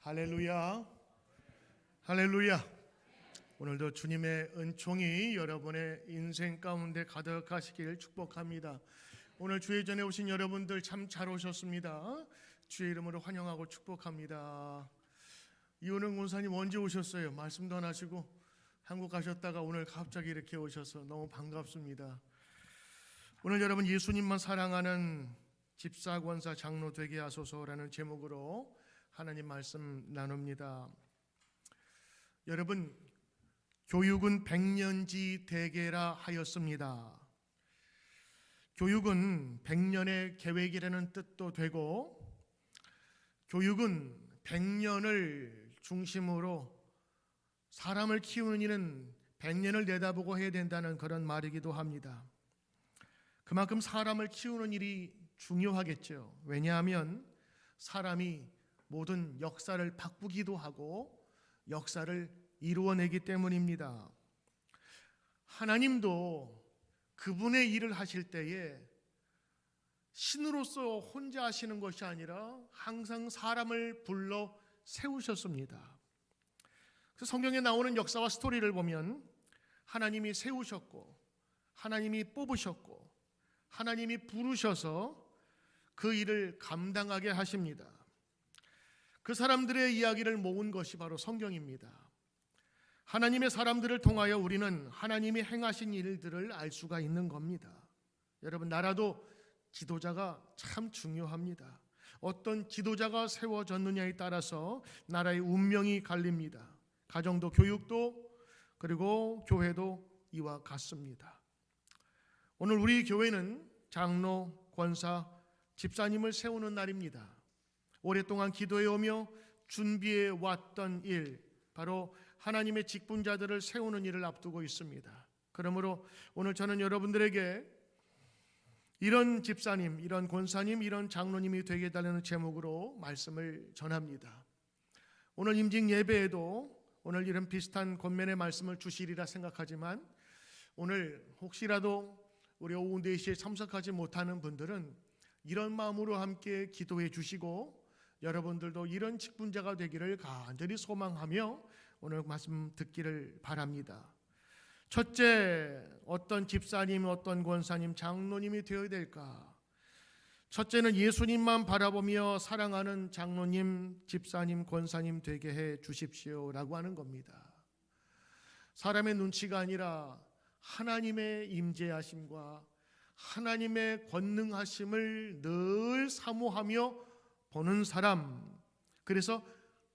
할렐루야, 할렐루야. 오늘도 주님의 은총이 여러분의 인생 가운데 가득하시길 축복합니다. 오늘 주의 전에 오신 여러분들 참 잘 오셨습니다. 주의 이름으로 환영하고 축복합니다. 이호능 권사님 언제 오셨어요? 말씀도 안 하시고 한국 가셨다가 오늘 갑자기 이렇게 오셔서 너무 반갑습니다. 오늘 여러분, 예수님만 사랑하는 집사, 권사, 장로 되게 하소서라는 제목으로 하나님 말씀 나눕니다. 여러분, 교육은 백년지 대계라 하였습니다. 교육은 백년의 계획이라는 뜻도 되고, 교육은 백년을 중심으로 사람을 키우는 일은 백년을 내다보고 해야 된다는 그런 말이기도 합니다. 그만큼 사람을 키우는 일이 중요하겠죠. 왜냐하면 사람이 모든 역사를 바꾸기도 하고 역사를 이루어내기 때문입니다. 하나님도 그분의 일을 하실 때에 신으로서 혼자 하시는 것이 아니라 항상 사람을 불러 세우셨습니다. 그래서 성경에 나오는 역사와 스토리를 보면 하나님이 세우셨고, 하나님이 뽑으셨고, 하나님이 부르셔서 그 일을 감당하게 하십니다. 그 사람들의 이야기를 모은 것이 바로 성경입니다. 하나님의 사람들을 통하여 우리는 하나님이 행하신 일들을 알 수가 있는 겁니다. 여러분, 나라도 지도자가 참 중요합니다. 어떤 지도자가 세워졌느냐에 따라서 나라의 운명이 갈립니다. 가정도, 교육도, 그리고 교회도 이와 같습니다. 오늘 우리 교회는 장로, 권사, 집사님을 세우는 날입니다. 오랫동안 기도해 오며 준비해 왔던 일, 바로 하나님의 직분자들을 세우는 일을 앞두고 있습니다. 그러므로 오늘 저는 여러분들에게 이런 집사님, 이런 권사님, 이런 장로님이 되게 해달라는 제목으로 말씀을 전합니다. 오늘 임직 예배에도 오늘 이런 비슷한 권면의 말씀을 주시리라 생각하지만, 오늘 혹시라도 우리 오후 4시에 참석하지 못하는 분들은 이런 마음으로 함께 기도해 주시고, 여러분들도 이런 직분자가 되기를 간절히 소망하며 오늘 말씀 듣기를 바랍니다. 첫째, 어떤 집사님, 어떤 권사님, 장로님이 되어야 될까? 첫째는 예수님만 바라보며 사랑하는 장로님, 집사님, 권사님 되게 해 주십시오라고 하는 겁니다. 사람의 눈치가 아니라 하나님의 임재하심과 하나님의 권능하심을 늘 사모하며 보는 사람, 그래서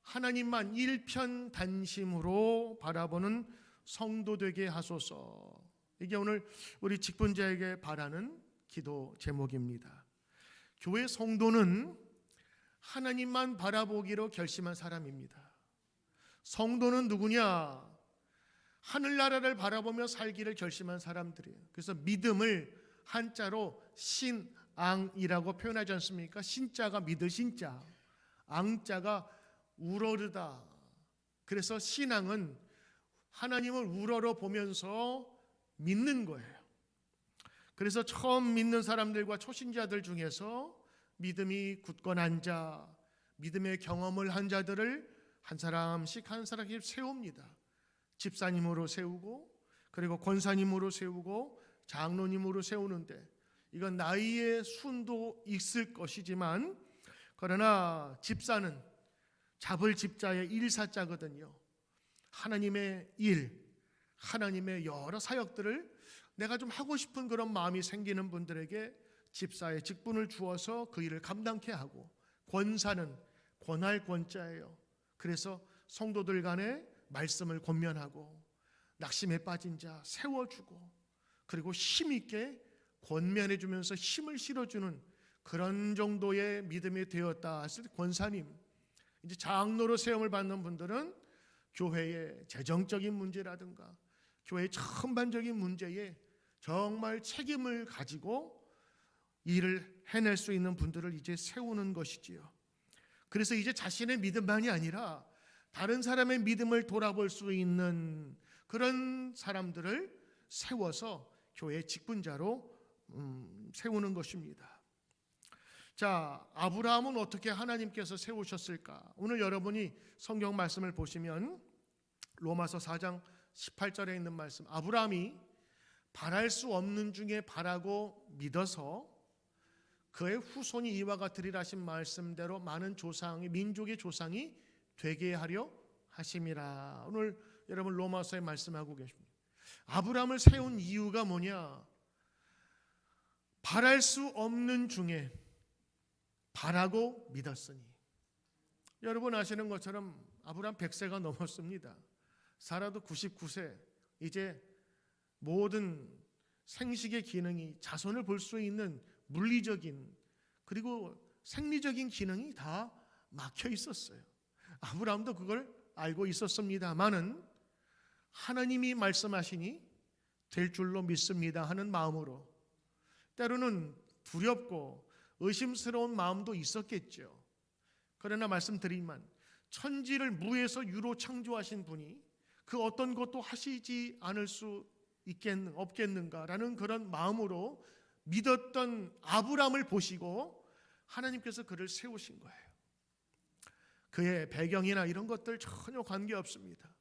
하나님만 일편단심으로 바라보는 성도 되게 하소서. 이게 오늘 우리 직분자에게 바라는 기도 제목입니다. 교회 성도는 하나님만 바라보기로 결심한 사람입니다. 성도는 누구냐? 하늘나라를 바라보며 살기를 결심한 사람들이에요. 그래서 믿음을 한자로 신앙이라고 표현하지 않습니까? 신자가 믿을 신자, 앙자가 우러르다. 그래서 신앙은 하나님을 우러러 보면서 믿는 거예요. 그래서 처음 믿는 사람들과 초신자들 중에서 믿음이 굳건한 자, 믿음의 경험을 한 자들을 한 사람씩 세웁니다. 집사님으로 세우고, 그리고 권사님으로 세우고, 장로님으로 세우는데, 이건 나이의 순도 있을 것이지만, 그러나 집사는 잡을 집자의 일사자거든요. 하나님의 일, 하나님의 여러 사역들을 내가 좀 하고 싶은 그런 마음이 생기는 분들에게 집사의 직분을 주어서 그 일을 감당케 하고, 권사는 권할 권자예요. 그래서 성도들 간에 말씀을 권면하고, 낙심에 빠진 자 세워주고, 그리고 힘있게 권면해주면서 힘을 실어주는 그런 정도의 믿음이 되었다 했을 때 권사님, 이제 장로로 세움을 받는 분들은 교회의 재정적인 문제라든가 교회의 전반적인 문제에 정말 책임을 가지고 일을 해낼 수 있는 분들을 이제 세우는 것이지요. 그래서 이제 자신의 믿음만이 아니라 다른 사람의 믿음을 돌아볼 수 있는 그런 사람들을 세워서 교회의 직분자로 세우는 것입니다. 자, 아브라함은 어떻게 하나님께서 세우셨을까? 오늘 여러분이 성경 말씀을 보시면 로마서 4장 18절에 있는 말씀, 아브라함이 바랄 수 없는 중에 바라고 믿어서 그의 후손이 이와 같으리라 하신 말씀대로 많은 조상이, 민족의 조상이 되게 하려 하심이라. 오늘 여러분 로마서에 말씀하고 계십니다. 아브라함을 세운 이유가 뭐냐? 바랄 수 없는 중에 바라고 믿었으니. 여러분 아시는 것처럼 아브라함 100세가 넘었습니다. 사라도 99세. 이제 모든 생식의 기능이, 자손을 볼 수 있는 물리적인 그리고 생리적인 기능이 다 막혀 있었어요. 아브라함도 그걸 알고 있었습니다마는 하나님이 말씀하시니 될 줄로 믿습니다 하는 마음으로, 때로는 두렵고 의심스러운 마음도 있었겠죠. 그러나 말씀드리지만 천지를 무에서 유로 창조하신 분이 그 어떤 것도 하시지 않을 수 없겠는가라는 그런 마음으로 믿었던 아브라함을 보시고 하나님께서 그를 세우신 거예요. 그의 배경이나 이런 것들 전혀 관계없습니다.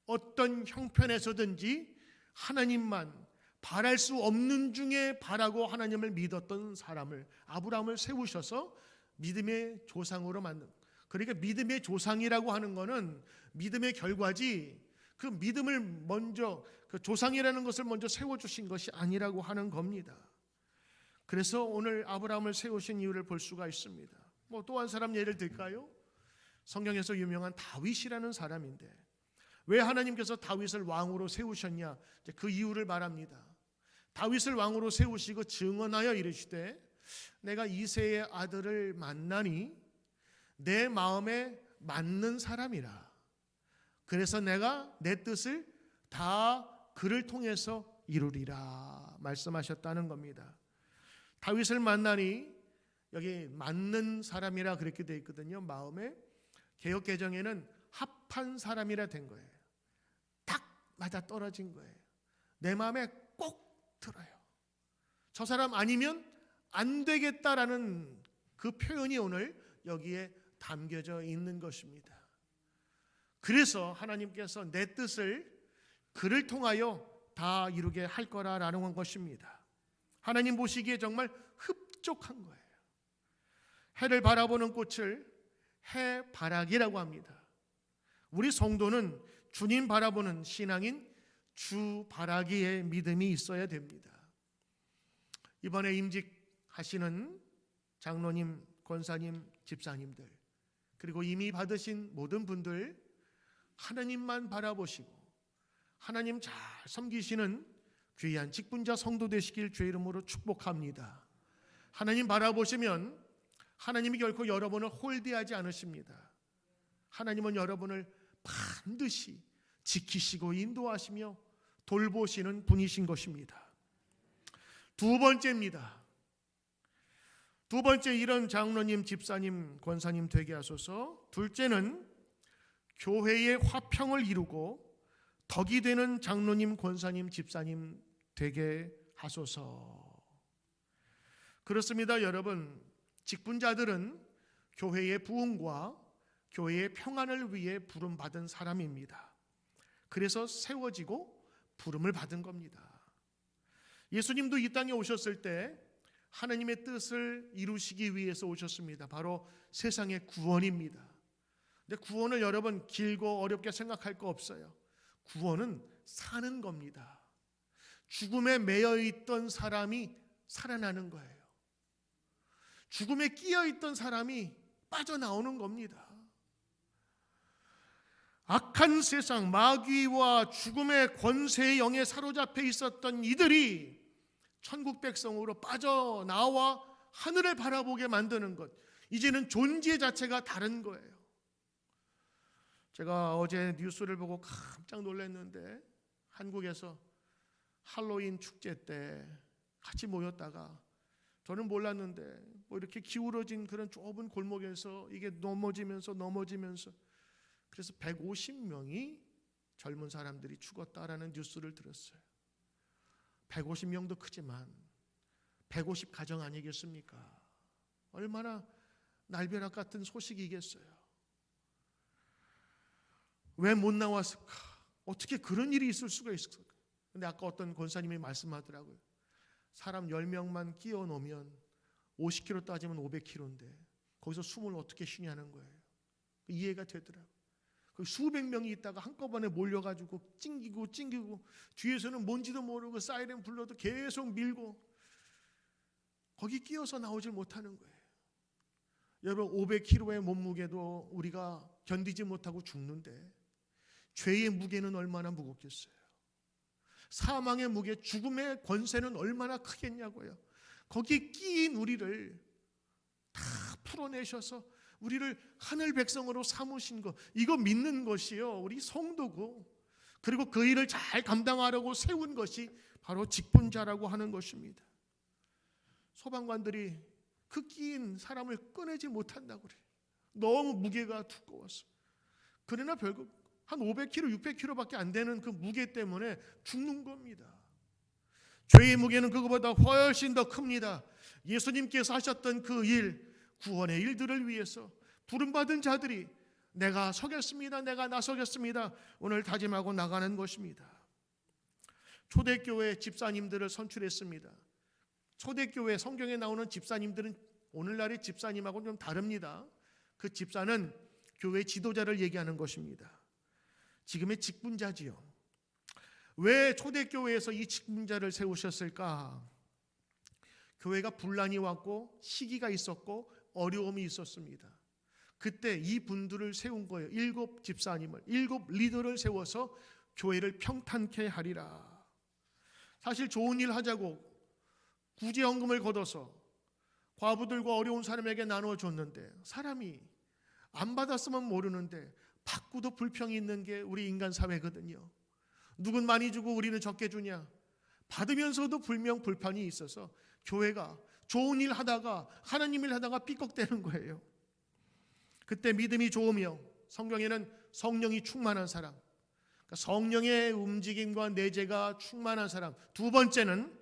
어떤 형편에서든지 하나님만, 바랄 수 없는 중에 바라고 하나님을 믿었던 사람을, 아브라함을 세우셔서 믿음의 조상으로 만든. 그러니까 믿음의 조상이라고 하는 것은 믿음의 결과지, 그 믿음을 먼저, 그 조상이라는 것을 먼저 세워주신 것이 아니라고 하는 겁니다. 그래서 오늘 아브라함을 세우신 이유를 볼 수가 있습니다. 또 한 사람 예를 들까요? 성경에서 유명한 다윗이라는 사람인데, 왜 하나님께서 다윗을 왕으로 세우셨냐? 그 이유를 말합니다. 다윗을 왕으로 세우시고 증언하여 이르시되, 내가 이새의 아들을 만나니 내 마음에 맞는 사람이라. 그래서 내가 내 뜻을 다 그를 통해서 이루리라 말씀하셨다는 겁니다. 다윗을 만나니 여기 맞는 사람이라 그렇게 되어 있거든요. 마음에 개역개정에는 합한 사람이라 된 거예요. 딱 맞아 떨어진 거예요. 내 마음에 꼭 들어요. 저 사람 아니면 안 되겠다라는 그 표현이 오늘 여기에 담겨져 있는 것입니다. 그래서 하나님께서 내 뜻을 그를 통하여 다 이루게 할 거라라는 것입니다. 하나님 보시기에 정말 흡족한 거예요. 해를 바라보는 꽃을 해바라기라고 합니다. 우리 성도는 주님 바라보는 신앙인 주바라기의 믿음이 있어야 됩니다. 이번에 임직하시는 장로님, 권사님, 집사님들, 그리고 이미 받으신 모든 분들, 하나님만 바라보시고 하나님 잘 섬기시는 귀한 직분자 성도 되시길 주의 이름으로 축복합니다. 하나님 바라보시면 하나님이 결코 여러분을 홀대하지 않으십니다. 하나님은 여러분을 반드시 지키시고 인도하시며 돌보시는 분이신 것입니다. 두 번째입니다. 두 번째, 이런 장로님, 집사님, 권사님 되게 하소서. 둘째는 교회의 화평을 이루고 덕이 되는 장로님, 권사님, 집사님 되게 하소서. 그렇습니다, 여러분. 직분자들은 교회의 부흥과 교회의 평안을 위해 부름받은 사람입니다. 그래서 세워지고 부름을 받은 겁니다. 예수님도 이 땅에 오셨을 때 하나님의 뜻을 이루시기 위해서 오셨습니다. 바로 세상의 구원입니다. 근데 구원을 여러분 길고 어렵게 생각할 거 없어요. 구원은 사는 겁니다. 죽음에 매여 있던 사람이 살아나는 거예요. 죽음에 끼어 있던 사람이 빠져나오는 겁니다. 악한 세상, 마귀와 죽음의 권세의 영에 사로잡혀 있었던 이들이 천국 백성으로 빠져나와 하늘을 바라보게 만드는 것, 이제는 존재 자체가 다른 거예요. 제가 어제 뉴스를 보고 깜짝 놀랐는데, 한국에서 할로윈 축제 때 같이 모였다가, 저는 몰랐는데 이렇게 기울어진 그런 좁은 골목에서 이게 넘어지면서 그래서 150명이 젊은 사람들이 죽었다라는 뉴스를 들었어요. 150명도 크지만 150 가정 아니겠습니까? 얼마나 날벼락 같은 소식이겠어요. 왜 못 나왔을까? 어떻게 그런 일이 있을 수가 있을까? 근데 아까 어떤 권사님이 말씀하더라고요. 사람 10명만 끼워 놓으면 50kg 따지면 500kg인데 거기서 숨을 어떻게 쉬냐는 거예요. 이해가 되더라고요. 수백 명이 있다가 한꺼번에 몰려가지고 찡기고 뒤에서는 뭔지도 모르고 사이렌 불러도 계속 밀고 거기 끼어서 나오질 못하는 거예요. 여러분 500kg의 몸무게도 우리가 견디지 못하고 죽는데 죄의 무게는 얼마나 무겁겠어요. 사망의 무게, 죽음의 권세는 얼마나 크겠냐고요. 거기 끼인 우리를 다 풀어내셔서 우리를 하늘 백성으로 삼으신 것, 이거 믿는 것이요 우리 성도고, 그리고 그 일을 잘 감당하려고 세운 것이 바로 직분자라고 하는 것입니다. 소방관들이 그 끼인 사람을 꺼내지 못한다고 그래요. 너무 무게가 두꺼워서. 그러나 결국 한 500kg, 600kg밖에 안 되는 그 무게 때문에 죽는 겁니다. 죄의 무게는 그거보다 훨씬 더 큽니다. 예수님께서 하셨던 그 일, 구원의 일들을 위해서 부름받은 자들이 내가 서겠습니다, 내가 나서겠습니다, 오늘 다짐하고 나가는 것입니다. 초대교회 집사님들을 선출했습니다. 초대교회 성경에 나오는 집사님들은 오늘날의 집사님하고는 좀 다릅니다. 그 집사는 교회 지도자를 얘기하는 것입니다. 지금의 직분자지요. 왜 초대교회에서 이 직분자를 세우셨을까? 교회가 분란이 왔고 시기가 있었고 어려움이 있었습니다. 그때 이 분들을 세운 거예요. 7 집사님을, 7 리더를 세워서 교회를 평탄케 하리라. 사실 좋은 일 하자고 구제헌금을 걷어서 과부들과 어려운 사람에게 나눠줬는데 사람이 안 받았으면 모르는데 받고도 불평이 있는 게 우리 인간 사회거든요. 누군 많이 주고 우리는 적게 주냐? 받으면서도 불명 불판이 있어서 교회가 좋은 일 하다가 하나님 일 하다가 삐걱대는 거예요. 그때 믿음이 좋으며 성경에는 성령이 충만한 사람, 그러니까 성령의 움직임과 내재가 충만한 사람, 두 번째는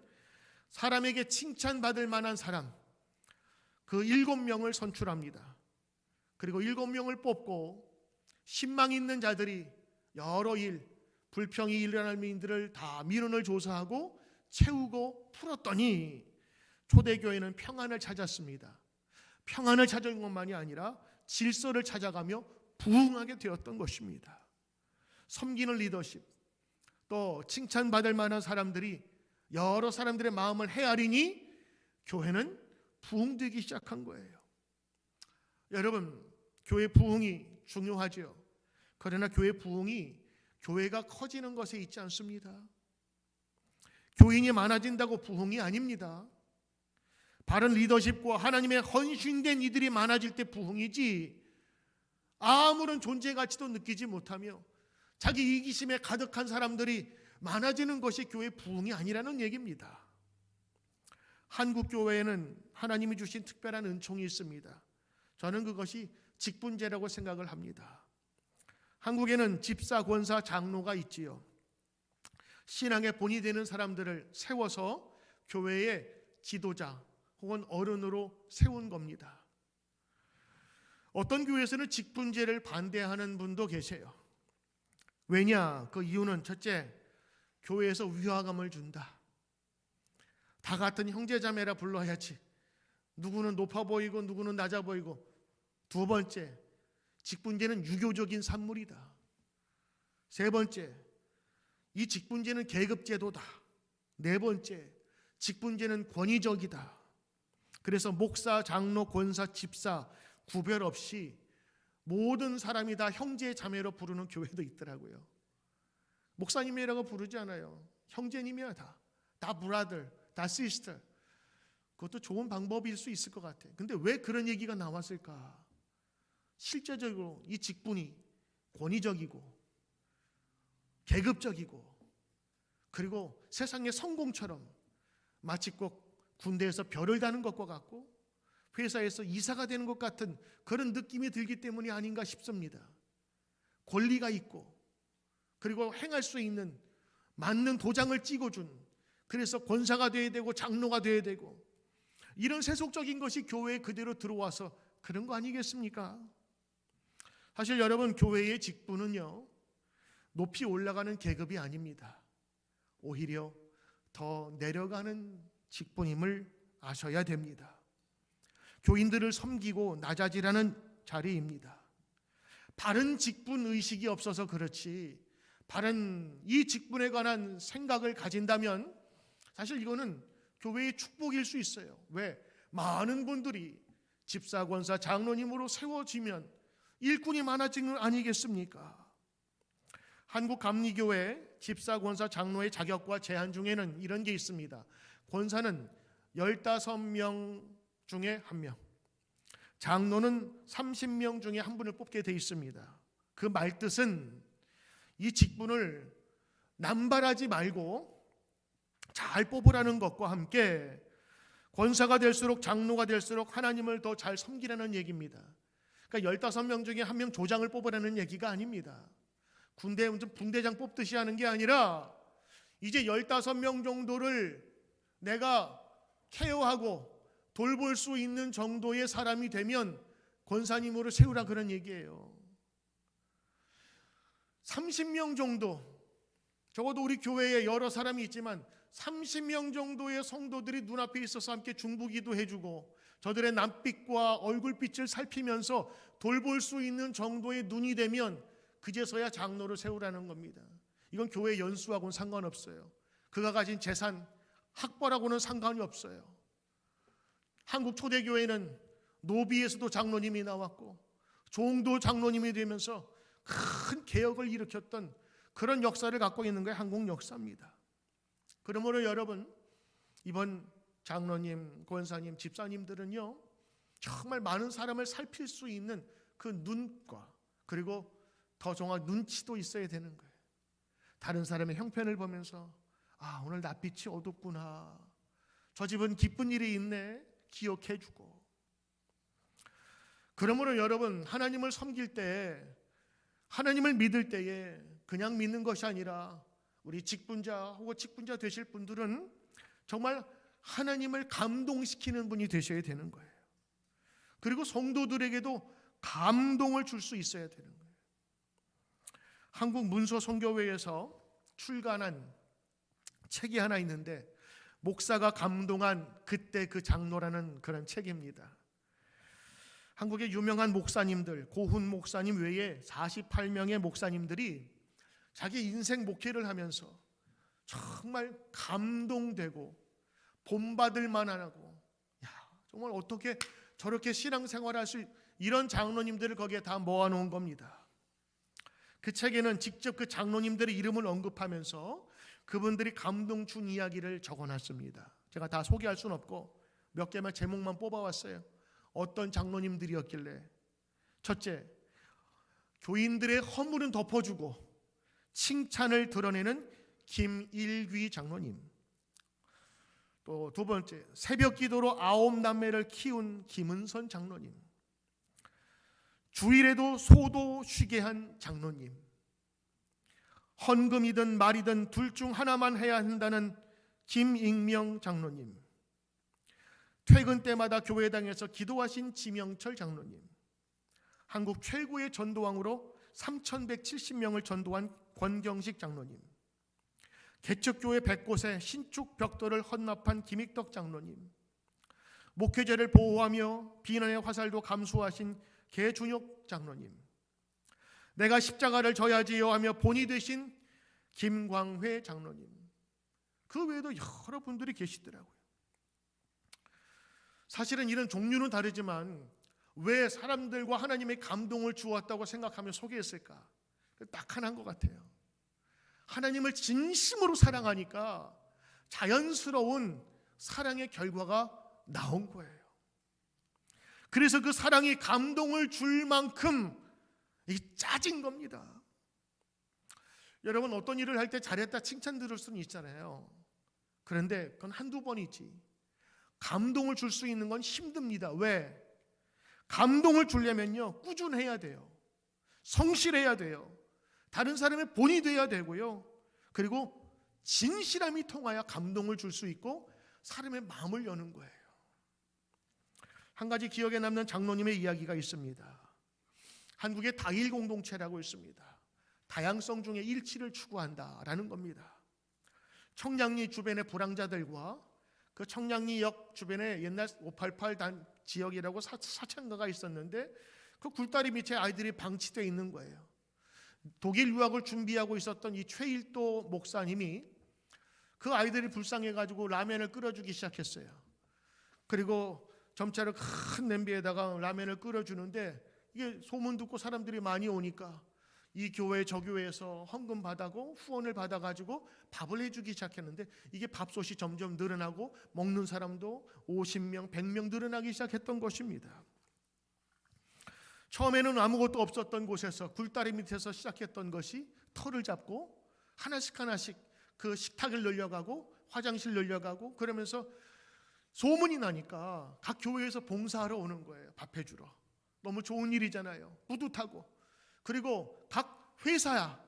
사람에게 칭찬받을 만한 사람, 그 7명을 선출합니다. 그리고 7명을 뽑고 신망 있는 자들이 여러 일, 불평이 일어날 민들을 다 민원을 조사하고 채우고 풀었더니 초대교회는 평안을 찾았습니다. 평안을 찾은 것만이 아니라 질서를 찾아가며 부흥하게 되었던 것입니다. 섬기는 리더십, 또 칭찬받을 만한 사람들이 여러 사람들의 마음을 헤아리니 교회는 부흥되기 시작한 거예요. 여러분, 교회 부흥이 중요하죠. 그러나 교회 부흥이 교회가 커지는 것에 있지 않습니다. 교인이 많아진다고 부흥이 아닙니다. 바른 리더십과 하나님의 헌신된 이들이 많아질 때 부흥이지, 아무런 존재 가치도 느끼지 못하며 자기 이기심에 가득한 사람들이 많아지는 것이 교회 부흥이 아니라는 얘기입니다. 한국 교회에는 하나님이 주신 특별한 은총이 있습니다. 저는 그것이 직분제라고 생각을 합니다. 한국에는 집사, 권사, 장로가 있지요. 신앙의 본이 되는 사람들을 세워서 교회의 지도자 혹은 어른으로 세운 겁니다. 어떤 교회에서는 직분제를 반대하는 분도 계세요. 왜냐? 그 이유는 첫째, 교회에서 위화감을 준다. 다 같은 형제자매라 불러야지. 누구는 높아 보이고 누구는 낮아 보이고. 두 번째, 직분제는 유교적인 산물이다. 세 번째, 이 직분제는 계급제도다. 네 번째, 직분제는 권위적이다. 그래서 목사, 장로, 권사, 집사 구별 없이 모든 사람이 다 형제 자매로 부르는 교회도 있더라고요. 목사님이라고 부르지 않아요. 형제님이야 다 브라더, 다 시스터. 그것도 좋은 방법일 수 있을 것 같아요. 근데 왜 그런 얘기가 나왔을까? 실제적으로 이 직분이 권위적이고 계급적이고, 그리고 세상의 성공처럼 마치 꼭 군대에서 별을 다는 것과 같고 회사에서 이사가 되는 것 같은 그런 느낌이 들기 때문이 아닌가 싶습니다. 권리가 있고, 그리고 행할 수 있는 맞는 도장을 찍어준, 그래서 권사가 되어야 되고 장로가 되어야 되고, 이런 세속적인 것이 교회에 그대로 들어와서 그런 거 아니겠습니까? 사실 여러분, 교회의 직분은요, 높이 올라가는 계급이 아닙니다. 오히려 더 내려가는 직분임을 아셔야 됩니다. 교인들을 섬기고 낮아지라는 자리입니다. 바른 직분 의식이 없어서 그렇지, 바른 이 직분에 관한 생각을 가진다면 사실 이거는 교회의 축복일 수 있어요. 왜? 많은 분들이 집사, 권사, 장로님으로 세워지면 일꾼이 많아지는 거 아니겠습니까? 한국 감리교회 집사, 권사, 장로의 자격과 제한 중에는 이런 게 있습니다. 권사는 15명 중에 1명, 장로는 30명 중에 한 분을 뽑게 돼 있습니다. 그 말뜻은 이 직분을 남발하지 말고 잘 뽑으라는 것과 함께 권사가 될수록, 장로가 될수록 하나님을 더 잘 섬기라는 얘기입니다. 그러니까 15명 중에 1명 조장을 뽑으라는 얘기가 아닙니다. 군대 분대장 뽑듯이 하는 게 아니라 이제 15명 정도를 내가 케어하고 돌볼 수 있는 정도의 사람이 되면 권사님으로 세우라, 그런 얘기예요. 30명 정도, 적어도 우리 교회에 여러 사람이 있지만 30명 정도의 성도들이 눈앞에 있어서 함께 중보기도 해주고 저들의 남빛과 얼굴빛을 살피면서 돌볼 수 있는 정도의 눈이 되면 그제서야 장로를 세우라는 겁니다. 이건 교회 연수하고는 상관없어요. 그가 가진 재산, 학벌하고는 상관이 없어요. 한국 초대교회는 노비에서도 장로님이 나왔고 종도 장로님이 되면서 큰 개혁을 일으켰던 그런 역사를 갖고 있는 게 한국 역사입니다. 그러므로 여러분, 이번 장로님, 권사님, 집사님들은요, 정말 많은 사람을 살필 수 있는 그 눈과, 그리고 더 정확 눈치도 있어야 되는 거예요. 다른 사람의 형편을 보면서 아, 오늘 낯빛이 어둡구나, 저 집은 기쁜 일이 있네, 기억해주고. 그러므로 여러분, 하나님을 섬길 때, 하나님을 믿을 때에 그냥 믿는 것이 아니라 우리 직분자 혹은 직분자 되실 분들은 정말 하나님을 감동시키는 분이 되셔야 되는 거예요. 그리고 성도들에게도 감동을 줄 수 있어야 되는 거예요. 한국 문서 선교회에서 출간한 책이 하나 있는데 목사가 감동한 그때 그 장로라는 그런 책입니다. 한국의 유명한 목사님들, 고훈 목사님 외에 48명의 목사님들이 자기 인생 목회를 하면서 정말 감동되고 본받을 만하고, 정말 어떻게 저렇게 신앙생활할 수, 이런 장로님들을 거기에 다 모아놓은 겁니다. 그 책에는 직접 그 장로님들의 이름을 언급하면서 그분들이 감동 준 이야기를 적어놨습니다. 제가 다 소개할 수는 없고 몇 개만 제목만 뽑아왔어요. 어떤 장로님들이었길래? 첫째, 교인들의 허물은 덮어주고 칭찬을 드러내는 김일귀 장로님. 또 두 번째, 새벽 기도로 9남매를 키운 김은선 장로님. 주일에도 소도 쉬게 한 장로님. 헌금이든 말이든 둘 중 하나만 해야 한다는 김익명 장로님. 퇴근 때마다 교회당에서 기도하신 지명철 장로님. 한국 최고의 전도왕으로 3,170명을 전도한 권경식 장로님. 개척교회 100곳에 신축 벽돌을 헌납한 김익덕 장로님. 목회자를 보호하며 비난의 화살도 감수하신 개준혁 장로님. 내가 십자가를 져야지요 하며 본이 되신 김광회 장로님. 그 외에도 여러 분들이 계시더라고요. 사실은 이런 종류는 다르지만 왜 사람들과 하나님의 감동을 주었다고 생각하며 소개했을까? 딱 하나인 것 같아요. 하나님을 진심으로 사랑하니까 자연스러운 사랑의 결과가 나온 거예요. 그래서 그 사랑이 감동을 줄 만큼 짜진 겁니다. 여러분, 어떤 일을 할 때 잘했다 칭찬 들을 수는 있잖아요. 그런데 그건 한두 번이지. 감동을 줄 수 있는 건 힘듭니다. 왜? 감동을 주려면요, 꾸준해야 돼요. 성실해야 돼요. 다른 사람의 본이 돼야 되고요. 그리고 진실함이 통하여 감동을 줄 수 있고 사람의 마음을 여는 거예요. 한 가지 기억에 남는 장로님의 이야기가 있습니다. 한국의 다일 공동체라고 있습니다. 다양성 중에 일치를 추구한다라는 겁니다. 청량리 주변의 불황자들과 그 청량리역 주변에 옛날 588 지역이라고 사창가가 있었는데 그 굴다리 밑에 아이들이 방치되어 있는 거예요. 독일 유학을 준비하고 있었던 이 최일도 목사님이 그 아이들이 불쌍해가지고 라면을 끓여주기 시작했어요. 그리고 점차로 큰 냄비에다가 라면을 끓여주는데 이게 소문 듣고 사람들이 많이 오니까 이 교회 저 교회에서 헌금 받아고 후원을 받아가지고 밥을 해주기 시작했는데 이게 밥솥이 점점 늘어나고 먹는 사람도 50명, 100명 늘어나기 시작했던 것입니다. 처음에는 아무것도 없었던 곳에서 굴다리 밑에서 시작했던 것이 털을 잡고 하나씩 하나씩 그 식탁을 늘려가고 화장실 늘려가고 그러면서 소문이 나니까 각 교회에서 봉사하러 오는 거예요. 밥 해주러. 너무 좋은 일이잖아요. 뿌듯하고. 그리고 각 회사야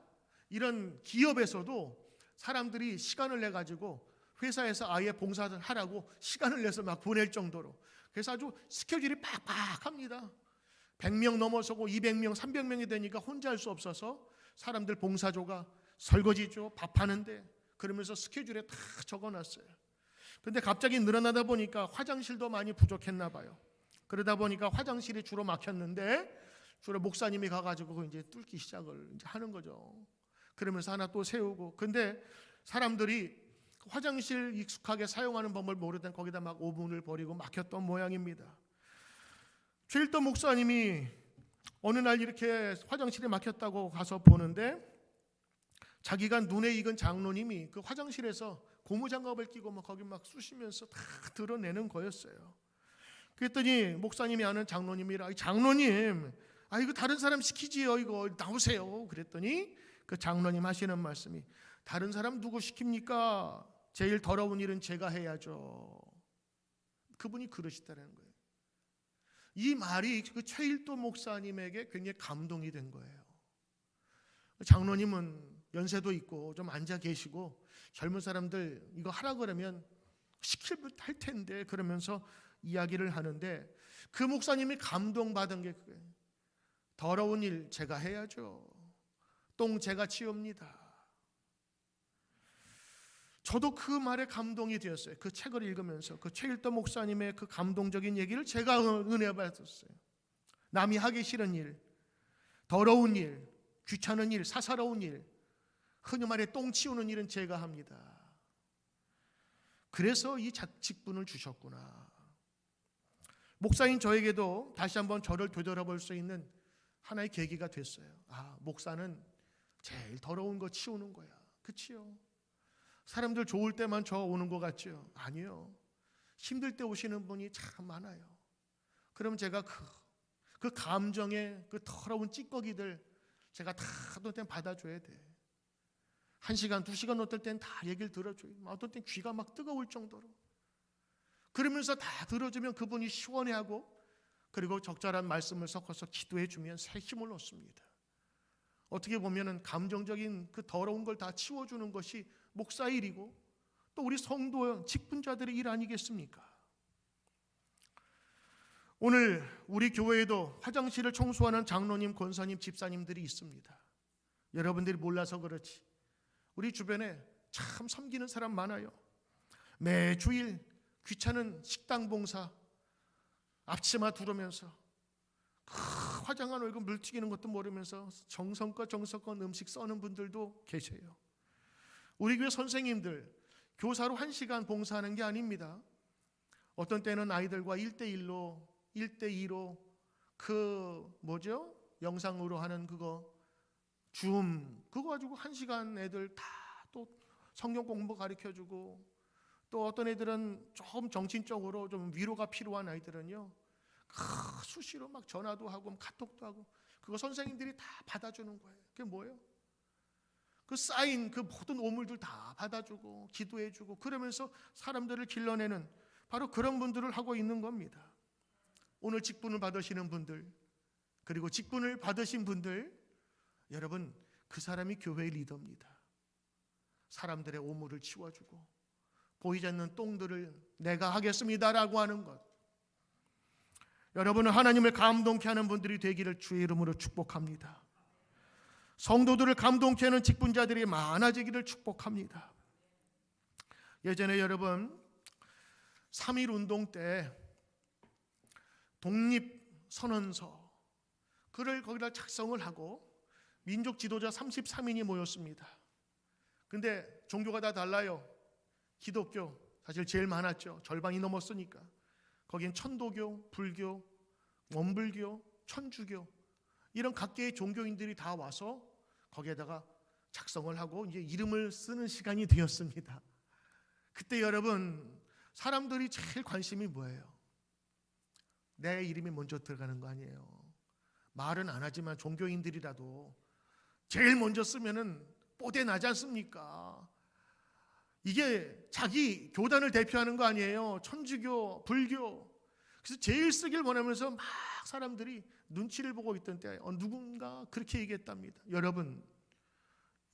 이런 기업에서도 사람들이 시간을 내가지고 회사에서 아예 봉사를 하라고 시간을 내서 막 보낼 정도로 그래서 아주 스케줄이 빡빡합니다. 100명 넘어서고 200명, 300명이 되니까 혼자 할 수 없어서 사람들 봉사조가 설거지죠. 밥하는데 그러면서 스케줄에 다 적어놨어요. 근데 갑자기 늘어나다 보니까 화장실도 많이 부족했나 봐요. 그러다 보니까 화장실이 주로 막혔는데 주로 목사님이 가가지고 이제 뚫기 시작을 이제 하는 거죠. 그러면서 하나 또 세우고. 근데 사람들이 화장실 익숙하게 사용하는 법을 모르던 거기다 막 오븐을 버리고 막혔던 모양입니다. 최일도 목사님이 어느 날 이렇게 화장실에 막혔다고 가서 보는데 자기가 눈에 익은 장로님이 그 화장실에서 고무장갑을 끼고 막 거기 막 쑤시면서 다 드러내는 거였어요. 그랬더니 목사님이 아는 장로님이라 장로님 이거 다른 사람 시키지요. 이거 나오세요. 그랬더니 그 장로님 하시는 말씀이 다른 사람 누구 시킵니까? 제일 더러운 일은 제가 해야죠. 그분이 그러시다는 거예요. 이 말이 그 최일도 목사님에게 굉장히 감동이 된 거예요. 장로님은 연세도 있고 좀 앉아 계시고 젊은 사람들 이거 하라 그러면 할 텐데 그러면서 이야기를 하는데 그 목사님이 감동받은 게 그거예요. 더러운 일 제가 해야죠. 똥 제가 치웁니다. 저도 그 말에 감동이 되었어요. 그 책을 읽으면서 그 최일도 목사님의 그 감동적인 얘기를 제가 은혜 받았어요. 남이 하기 싫은 일, 더러운 일, 귀찮은 일, 사사로운 일, 흔히 말해 똥 치우는 일은 제가 합니다. 그래서 이 직분을 주셨구나. 목사인 저에게도 다시 한번 저를 되돌아볼 수 있는 하나의 계기가 됐어요. 목사는 제일 더러운 거 치우는 거야. 그치요? 사람들 좋을 때만 저 오는 것 같죠? 아니요. 힘들 때 오시는 분이 참 많아요. 그럼 제가 그 감정의 그 더러운 찌꺼기들 제가 다 어떤 때는 받아줘야 돼. 1시간, 2시간 어떨 때는 다 얘기를 들어줘요. 어떤 때는 귀가 막 뜨거울 정도로. 그러면서 다 들어주면 그분이 시원해하고 그리고 적절한 말씀을 섞어서 기도해주면 새 힘을 얻습니다. 어떻게 보면 감정적인 그 더러운 걸 다 치워주는 것이 목사 일이고 또 우리 성도 직분자들의 일 아니겠습니까? 오늘 우리 교회에도 화장실을 청소하는 장로님, 권사님, 집사님들이 있습니다. 여러분들이 몰라서 그렇지 우리 주변에 참 섬기는 사람 많아요. 매주일 귀찮은 식당 봉사 앞치마 두르면서 화장한 얼굴 물 튀기는 것도 모르면서 정성껏 음식 써는 분들도 계세요. 우리 교회 선생님들 교사로 1시간 봉사하는 게 아닙니다. 어떤 때는 아이들과 1대1로 1대2로 영상으로 하는 그거 그거 가지고 1시간 애들 다 또 성경 공부 가르쳐주고 또 어떤 애들은 좀 정신적으로 좀 위로가 필요한 아이들은요 수시로 막 전화도 하고 카톡도 하고 그거 선생님들이 다 받아주는 거예요. 그게 뭐예요? 그 쌓인 그 모든 오물들 다 받아주고 기도해주고 그러면서 사람들을 길러내는 바로 그런 분들을 하고 있는 겁니다. 오늘 직분을 받으시는 분들 그리고 직분을 받으신 분들 여러분 그 사람이 교회의 리더입니다. 사람들의 오물을 치워주고 보이지 않는 똥들을 내가 하겠습니다라고 하는 것 여러분은 하나님을 감동케 하는 분들이 되기를 주의 이름으로 축복합니다. 성도들을 감동케 하는 직분자들이 많아지기를 축복합니다. 예전에 여러분 3.1 운동 때 독립선언서 그를 거기다 작성을 하고 민족 지도자 33인이 모였습니다. 근데 종교가 다 달라요. 기독교 사실 제일 많았죠. 절반이 넘었으니까. 거긴 천도교, 불교, 원불교, 천주교 이런 각계의 종교인들이 다 와서 거기에다가 작성을 하고 이제 이름을 쓰는 시간이 되었습니다. 그때 여러분 사람들이 제일 관심이 뭐예요? 내 이름이 먼저 들어가는 거 아니에요. 말은 안 하지만 종교인들이라도 제일 먼저 쓰면은 뽀대 나지 않습니까? 이게 자기 교단을 대표하는 거 아니에요. 천주교, 불교. 그래서 제일 쓰길 원하면서 막 사람들이 눈치를 보고 있던 때 누군가 그렇게 얘기했답니다. 여러분,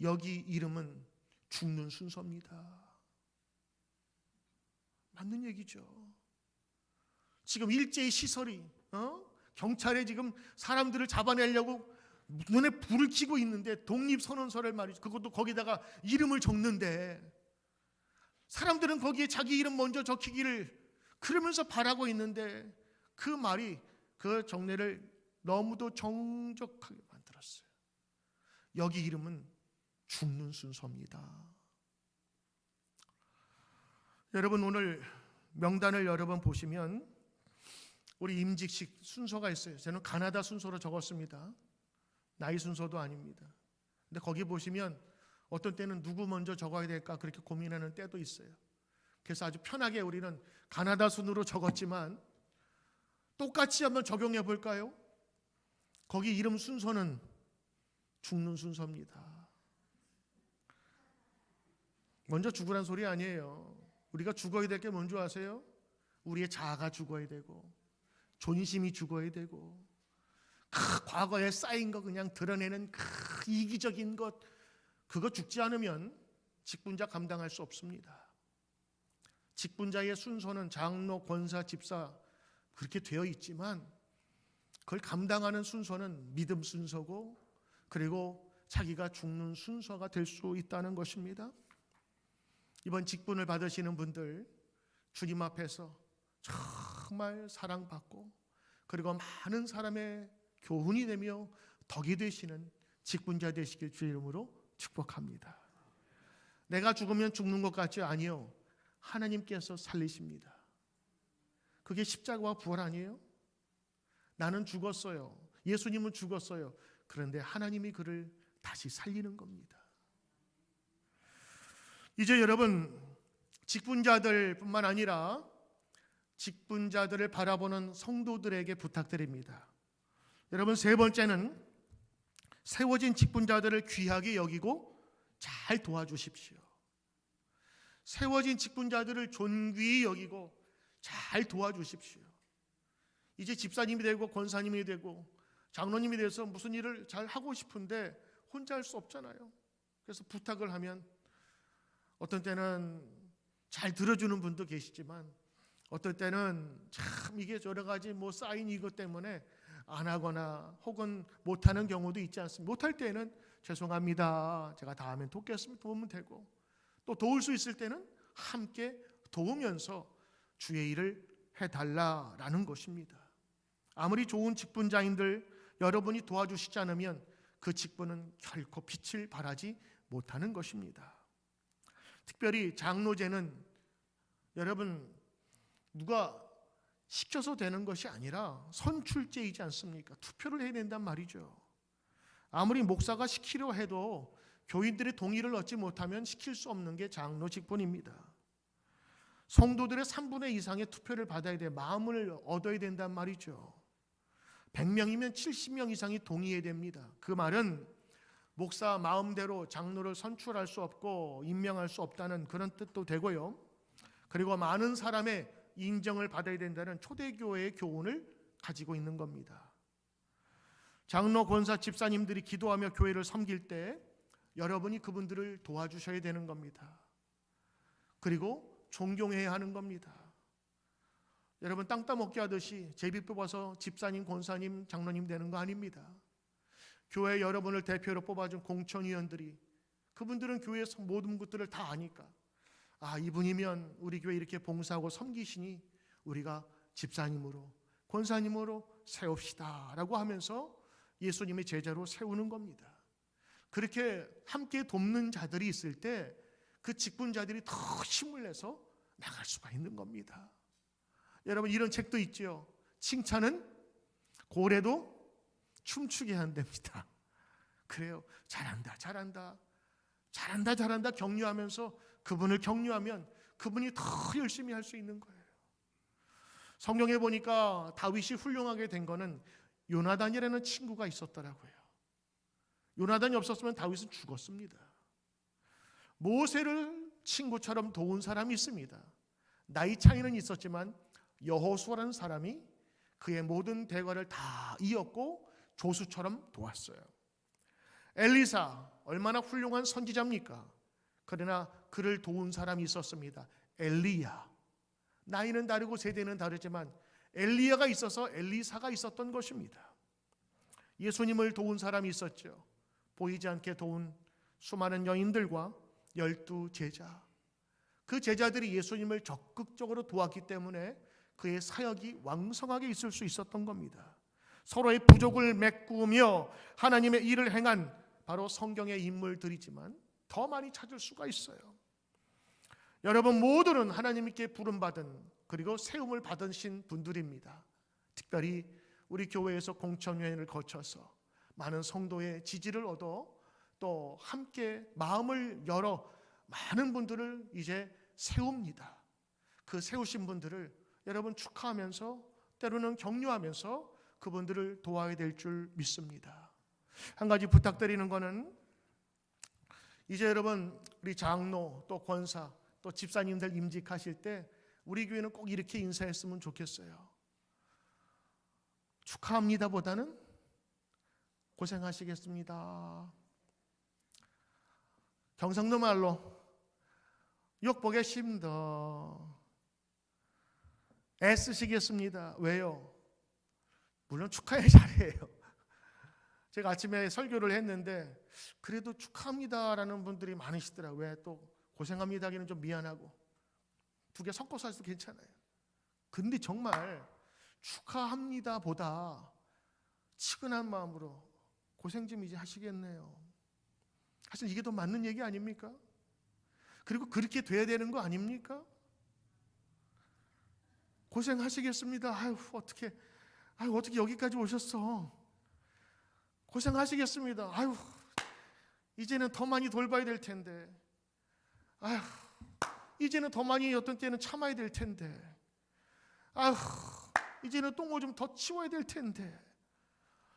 여기 이름은 죽는 순서입니다. 맞는 얘기죠. 지금 일제히 시설이 경찰에 지금 사람들을 잡아내려고 눈에 불을 켜고 있는데 독립선언서를 말이죠. 그것도 거기다가 이름을 적는데 사람들은 거기에 자기 이름 먼저 적히기를 그러면서 바라고 있는데 그 말이 그 정례를 너무도 정적하게 만들었어요. 여기 이름은 죽는 순서입니다. 여러분 오늘 명단을 여러 번 보시면 우리 임직식 순서가 있어요. 저는 가나다 순서로 적었습니다. 나이 순서도 아닙니다. 근데 거기 보시면 어떤 때는 누구 먼저 적어야 될까 그렇게 고민하는 때도 있어요. 그래서 아주 편하게 우리는 가나다 순으로 적었지만 똑같이 한번 적용해 볼까요? 거기 이름 순서는 죽는 순서입니다. 먼저 죽으란 소리 아니에요. 우리가 죽어야 될 게 뭔지 아세요? 우리의 자아가 죽어야 되고 존심이 죽어야 되고 과거에 쌓인 거 그냥 드러내는 이기적인 것 그거 죽지 않으면 직분자 감당할 수 없습니다. 직분자의 순서는 장로, 권사, 집사 그렇게 되어 있지만 그걸 감당하는 순서는 믿음 순서고 그리고 자기가 죽는 순서가 될 수 있다는 것입니다. 이번 직분을 받으시는 분들 주님 앞에서 정말 사랑받고 그리고 많은 사람의 교훈이 되며 덕이 되시는 직분자 되시길 주의 이름으로 축복합니다. 내가 죽으면 죽는 것 같죠? 아니요. 하나님께서 살리십니다. 그게 십자가와 부활 아니에요? 나는 죽었어요. 예수님은 죽었어요. 그런데 하나님이 그를 다시 살리는 겁니다. 이제 여러분 직분자들뿐만 아니라 직분자들을 바라보는 성도들에게 부탁드립니다. 여러분 세 번째는 세워진 직분자들을 귀하게 여기고 잘 도와주십시오. 세워진 직분자들을 존귀히 여기고 잘 도와주십시오. 이제 집사님이 되고 권사님이 되고 장로님이 돼서 무슨 일을 잘 하고 싶은데 혼자 할 수 없잖아요. 그래서 부탁을 하면 어떤 때는 잘 들어주는 분도 계시지만 어떨 때는 참 이게 여러 가지 쌓인 이것 때문에 안 하거나 혹은 못하는 경우도 있지 않습니까? 못할 때는 죄송합니다. 제가 다음엔 도우면 되고 또 도울 수 있을 때는 함께 도우면서 주의 일을 해달라라는 것입니다. 아무리 좋은 직분자인들 여러분이 도와주시지 않으면 그 직분은 결코 빛을 발하지 못하는 것입니다. 특별히 장로제는 여러분 누가 시켜서 되는 것이 아니라 선출제이지 않습니까? 투표를 해야 된단 말이죠. 아무리 목사가 시키려 해도 교인들의 동의를 얻지 못하면 시킬 수 없는 게 장로 직분입니다. 성도들의 3분의 2 이상의 투표를 받아야 돼 마음을 얻어야 된단 말이죠. 100명이면 70명 이상이 동의해야 됩니다. 그 말은 목사 마음대로 장로를 선출할 수 없고 임명할 수 없다는 그런 뜻도 되고요. 그리고 많은 사람의 인정을 받아야 된다는 초대교회의 교훈을 가지고 있는 겁니다. 장로, 권사, 집사님들이 기도하며 교회를 섬길 때 여러분이 그분들을 도와주셔야 되는 겁니다. 그리고 존경해야 하는 겁니다. 여러분 땅 따먹기 하듯이 제비 뽑아서 집사님, 권사님, 장로님 되는 거 아닙니다. 교회 여러분을 대표로 뽑아준 공천위원들이, 그분들은 교회에서 모든 것들을 다 아니까, 이분이면 우리 교회 이렇게 봉사하고 섬기시니 우리가 집사님으로, 권사님으로 세웁시다 라고 하면서 예수님의 제자로 세우는 겁니다. 그렇게 함께 돕는 자들이 있을 때 그 직분자들이 더 힘을 내서 나갈 수가 있는 겁니다. 여러분 이런 책도 있죠. 칭찬은 고래도 춤추게 한답니다. 그래요. 잘한다 잘한다 잘한다 잘한다 격려하면서 그분을 격려하면 그분이 더 열심히 할 수 있는 거예요. 성경에 보니까 다윗이 훌륭하게 된 거는 요나단이라는 친구가 있었더라고요. 요나단이 없었으면 다윗은 죽었습니다. 모세를 친구처럼 도운 사람이 있습니다. 나이 차이는 있었지만 여호수아라는 사람이 그의 모든 대과를 다 이었고 조수처럼 도왔어요. 엘리사 얼마나 훌륭한 선지자입니까? 그러나 그를 도운 사람이 있었습니다. 엘리야. 나이는 다르고 세대는 다르지만 엘리야가 있어서 엘리사가 있었던 것입니다. 예수님을 도운 사람이 있었죠. 보이지 않게 도운 수많은 여인들과 12제자. 그 제자들이 예수님을 적극적으로 도왔기 때문에 그의 사역이 왕성하게 있을 수 있었던 겁니다. 서로의 부족을 메꾸며 하나님의 일을 행한 바로 성경의 인물들이지만 더 많이 찾을 수가 있어요. 여러분 모두는 하나님께 부름받은 그리고 세움을 받으신 분들입니다. 특별히 우리 교회에서 공천회의를 거쳐서 많은 성도의 지지를 얻어 또 함께 마음을 열어 많은 분들을 이제 세웁니다. 그 세우신 분들을 여러분 축하하면서 때로는 격려하면서 그분들을 도와야 될 줄 믿습니다. 한 가지 부탁드리는 거는 이제 여러분 우리 장로 또 권사 또 집사님들 임직하실 때 우리 교회는 꼭 이렇게 인사했으면 좋겠어요. 축하합니다 보다는 고생하시겠습니다. 경상도 말로 욕보겠습니다. 애쓰시겠습니다. 왜요? 물론 축하의 자리예요. 제가 아침에 설교를 했는데 그래도 축하합니다라는 분들이 많으시더라고요. 왜 또 고생합니다 하기는 좀 미안하고 두 개 섞어서 해도 괜찮아요. 근데 정말 축하합니다 보다 치근한 마음으로 고생 좀 이제 하시겠네요. 사실 이게 더 맞는 얘기 아닙니까? 그리고 그렇게 돼야 되는 거 아닙니까? 고생하시겠습니다. 어떻게 여기까지 오셨어. 고생하시겠습니다. 이제는 더 많이 돌봐야 될 텐데. 이제는 더 많이 어떤 때는 참아야 될 텐데. 이제는 똥을 좀 더 치워야 될 텐데.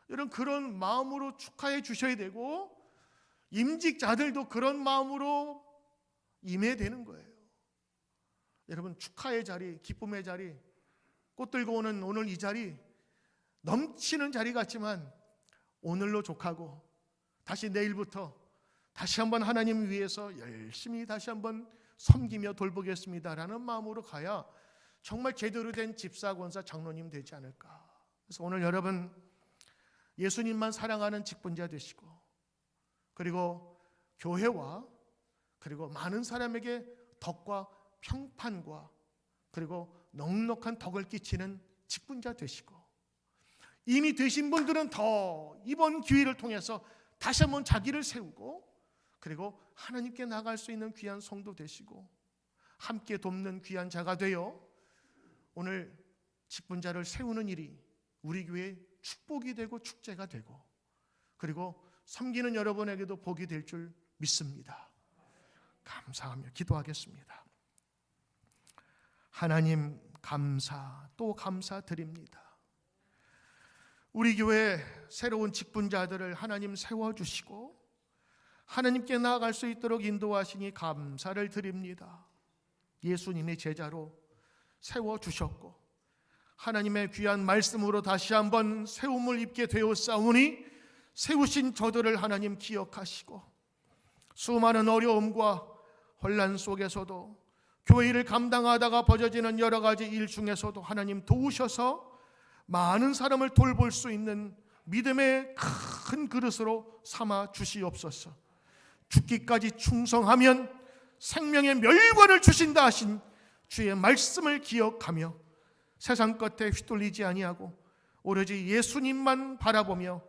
이런 그런 마음으로 축하해 주셔야 되고 임직자들도 그런 마음으로 임해야 되는 거예요. 여러분 축하의 자리, 기쁨의 자리, 꽃 들고 오는 오늘 이 자리 넘치는 자리 같지만 오늘로 족하고 다시 내일부터 다시 한번 하나님 위해서 열심히 다시 한번 섬기며 돌보겠습니다라는 마음으로 가야 정말 제대로 된 집사, 권사, 장로님 되지 않을까. 그래서 오늘 여러분 예수님만 사랑하는 직분자 되시고 그리고 교회와 그리고 많은 사람에게 덕과 평판과 그리고 넉넉한 덕을 끼치는 직분자 되시고 이미 되신 분들은 더 이번 기회를 통해서 다시 한번 자기를 세우고 그리고 하나님께 나갈 수 있는 귀한 성도 되시고 함께 돕는 귀한 자가 되어 오늘 직분자를 세우는 일이 우리 교회의 축복이 되고 축제가 되고 그리고 섬기는 여러분에게도 복이 될 줄 믿습니다. 감사하며 기도하겠습니다. 하나님 감사 또 감사드립니다. 우리 교회 새로운 직분자들을 하나님 세워주시고 하나님께 나아갈 수 있도록 인도하시니 감사를 드립니다. 예수님의 제자로 세워주셨고 하나님의 귀한 말씀으로 다시 한번 세움을 입게 되었사오니 세우신 저들을 하나님 기억하시고 수많은 어려움과 혼란 속에서도 교회 일을 감당하다가 벌어지는 여러 가지 일 중에서도 하나님 도우셔서 많은 사람을 돌볼 수 있는 믿음의 큰 그릇으로 삼아 주시옵소서. 죽기까지 충성하면 생명의 멸관을 주신다 하신 주의 말씀을 기억하며 세상 것에 휘둘리지 아니하고 오로지 예수님만 바라보며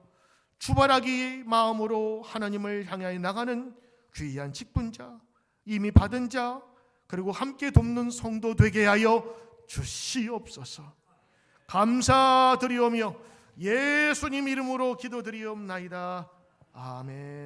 주바라기 마음으로 하나님을 향하여 나가는 귀한 직분자, 이미 받은 자, 그리고 함께 돕는 성도 되게 하여 주시옵소서. 감사드리오며 예수님 이름으로 기도드리옵나이다. 아멘.